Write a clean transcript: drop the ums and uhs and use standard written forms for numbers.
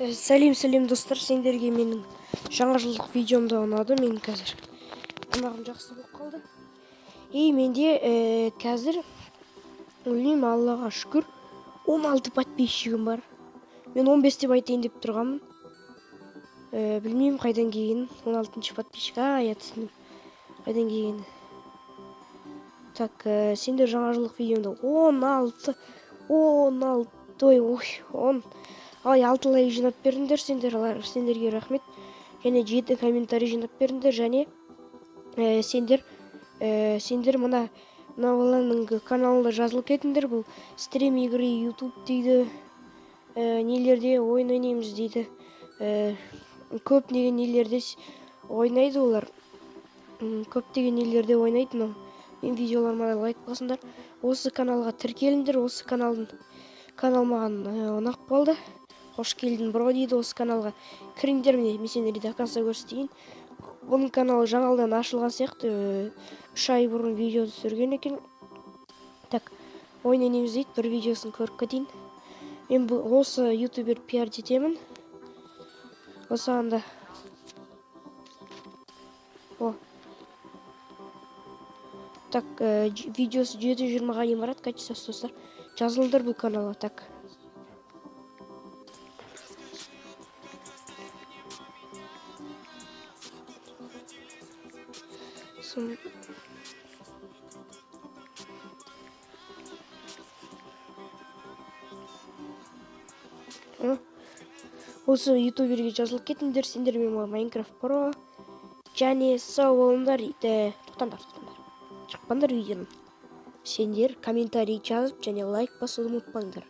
Сәлем достар, сендерге менің жаңа жылдық видеомда ұнады. Мен қазір тамағым жақсы болып қалды. Менде қазір білмеймін, Аллаға шүкір 16 подписчигім бар. Мен 15 деп айтайын деп тұрғанмын. Білмеймін қайдан келгенін. 16-шы подписчик. Я түсіндім қайдан келгенін. Так, сендер жаңа жылдық видеомда 16 6 лайк жинап бердіңдер, сендерге рахмет. Және 7 комментарий жинап бердіңдер. Және сендер мына баланың каналында жазылып кетіңдер. Бұл стрим игры YouTube дейді, нелерде ойын ойнаймыз дейді. Көптеген нелерде ойнайды олар. Көптеген нелерде ойнайды. Мен видеоларыма лайк басыңдар. Осы каналға тіркеліңдер. Осы канал маған ұнап қалды. Қош келдің бро дейді. Осы каналға кіріңдер. Мен сендерге до конца көрсетейін. Бұның каналы жаңадан ашылған сияқты. 3 ай бұрын видео түсірген екен. Так, ойын ойнаймыз дейді. Бір видеосын көріп кетейін. Мен осы ютубер пиар етемін. Осы анда. Так, видеосы 720-ға дейін барады. Качествосы достар. Жазылыңдар бұл каналға. Так. Осы ютуберге жазылып кетіңдер. Сендер мен Майнкрафт Про және сау болыңдар. Тоқтаңдар. Шықпаңдар видеоны. Сендер комментарий жазып және лайк басуды ұмытпаңдар.